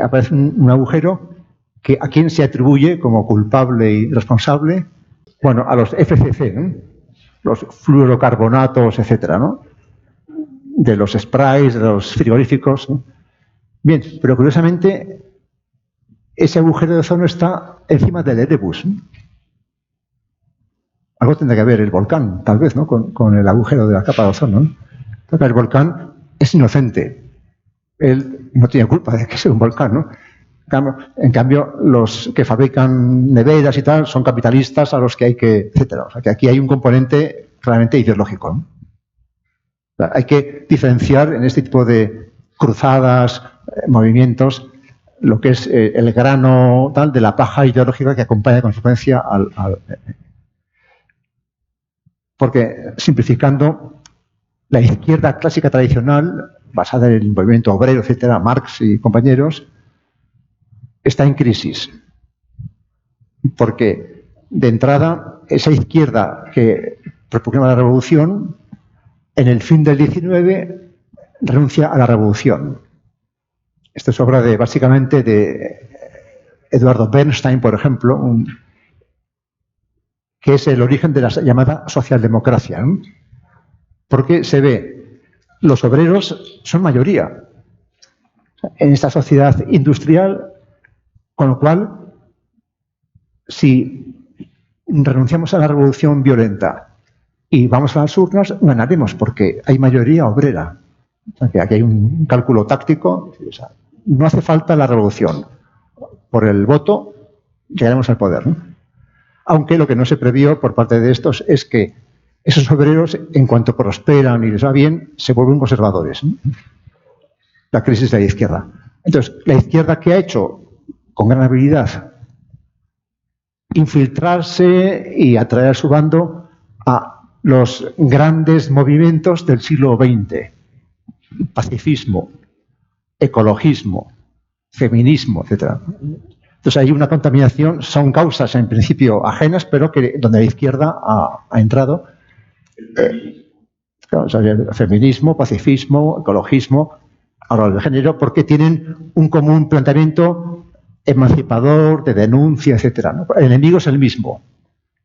aparece un agujero que a quién se atribuye como culpable y responsable. Bueno, a los FCC, ¿no? Los fluorocarbonatos, etcétera, ¿no? De los sprays, de los frigoríficos, ¿no? Bien, pero curiosamente ese agujero de ozono está encima del Erebus, ¿no? Algo tendrá que ver el volcán, tal vez, ¿no? Con el agujero de la capa de ozono, ¿no? Porque el volcán es inocente. Él no tiene culpa de que sea un volcán, ¿no? En cambio, los que fabrican neveras y tal son capitalistas a los que hay que, etcétera. O sea, que aquí hay un componente claramente ideológico, ¿no? O sea, hay que diferenciar en este tipo de cruzadas, movimientos, lo que es el grano tal de la paja ideológica que acompaña con frecuencia porque, simplificando, la izquierda clásica tradicional, basada en el movimiento obrero, etcétera, Marx y compañeros, está en crisis. Porque, de entrada, esa izquierda que propugna la revolución, en el fin del 19 renuncia a la revolución. Esto es obra básicamente de Eduardo Bernstein, por ejemplo, que es el origen de la llamada socialdemocracia, ¿no? Porque se ve, los obreros son mayoría en esta sociedad industrial, con lo cual, si renunciamos a la revolución violenta y vamos a las urnas, ganaremos, porque hay mayoría obrera. O sea, que aquí hay un cálculo táctico. O sea, no hace falta la revolución. Por el voto llegaremos al poder, ¿no? Aunque lo que no se previó por parte de estos es que esos obreros, en cuanto prosperan y les va bien, se vuelven conservadores, ¿no? La crisis de la izquierda. Entonces, la izquierda, ¿qué ha hecho? Con gran habilidad, infiltrarse y atraer a su bando a los grandes movimientos del siglo XX. Pacifismo, ecologismo, feminismo, etc. Entonces hay una contaminación, son causas en principio ajenas, pero que donde la izquierda ha entrado. Claro, o sea, feminismo, pacifismo, ecologismo, ahora el género, porque tienen un común planteamiento emancipador, de denuncia, etc., ¿no? El enemigo es el mismo.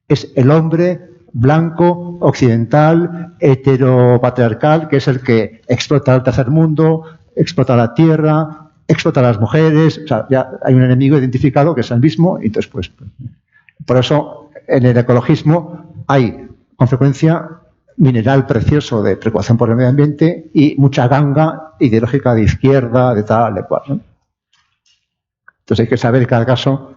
Es el hombre blanco, occidental, heteropatriarcal, que es el que explota el tercer mundo, explota la tierra, explota a las mujeres, o sea, ya hay un enemigo identificado que es el mismo, y entonces, pues, por eso en el ecologismo hay, con frecuencia, mineral precioso de preocupación por el medio ambiente y mucha ganga ideológica de izquierda, de tal, de cual, ¿no? Entonces hay que saber en cada caso,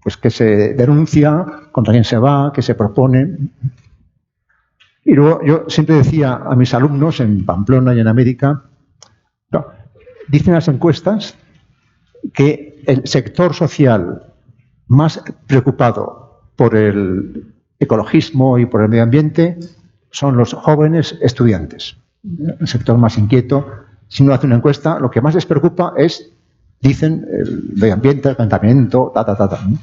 pues, qué se denuncia, contra quién se va, qué se propone. Y luego yo siempre decía a mis alumnos en Pamplona y en América, no, dicen las encuestas que el sector social más preocupado por el ecologismo y por el medio ambiente son los jóvenes estudiantes. El sector más inquieto. Si uno hace una encuesta, lo que más les preocupa es, dicen, el medio ambiente, el calentamiento, ¿no?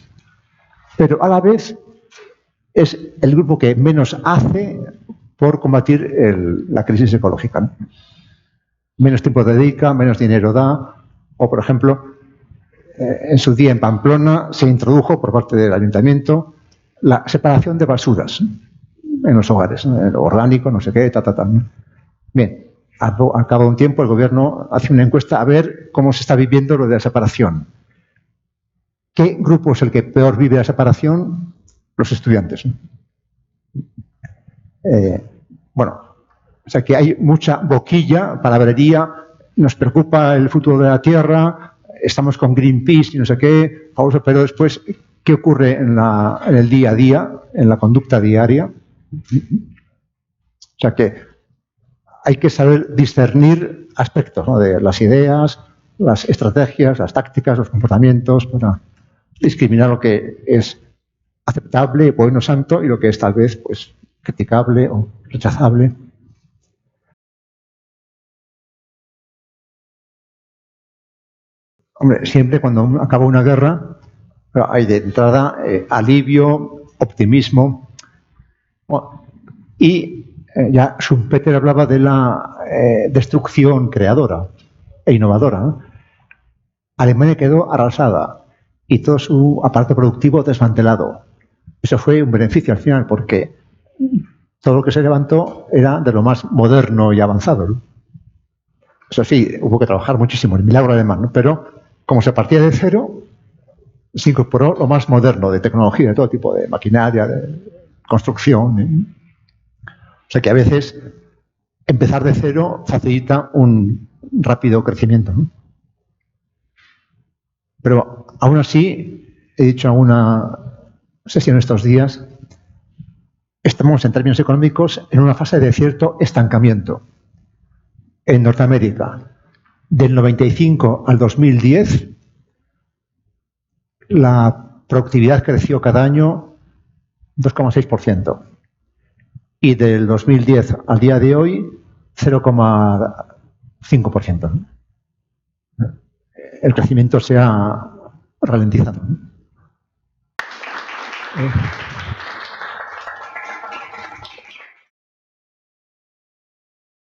Pero a la vez es el grupo que menos hace por combatir la crisis ecológica, ¿no? Menos tiempo dedica, menos dinero da. O, por ejemplo, en su día en Pamplona se introdujo por parte del ayuntamiento la separación de basuras en los hogares, ¿no? El orgánico, no sé qué, ¿no? Bien, al cabo de un tiempo el gobierno hace una encuesta a ver cómo se está viviendo lo de la separación. ¿Qué grupo es el que peor vive la separación? Los estudiantes, ¿no? Bueno, o sea que hay mucha boquilla, palabrería, nos preocupa el futuro de la Tierra, estamos con Greenpeace y no sé qué, pero después, ¿qué ocurre en el día a día, en la conducta diaria? O sea que hay que saber discernir aspectos, ¿no? De las ideas, las estrategias, las tácticas, los comportamientos, para discriminar lo que es aceptable, bueno, santo, y lo que es tal vez, pues, criticable o rechazable. Hombre, siempre cuando acaba una guerra hay de entrada alivio, optimismo. Y ya Schumpeter hablaba de la destrucción creadora e innovadora, ¿no? Alemania quedó arrasada y todo su aparato productivo desmantelado. Eso fue un beneficio al final, porque todo lo que se levantó era de lo más moderno y avanzado, ¿no? Eso sí, hubo que trabajar muchísimo, el milagro alemán, ¿no? Pero como se partía de cero, se incorporó lo más moderno de tecnología, de todo tipo de maquinaria, de construcción, ¿eh? O sea que a veces empezar de cero facilita un rápido crecimiento, ¿no? Pero aún así, he dicho en alguna sesión estos días, estamos en términos económicos en una fase de cierto estancamiento. En Norteamérica, del 95 al 2010, la productividad creció cada año 2,6%. Y del 2010 al día de hoy, 0,5%. El crecimiento se ha ralentizado.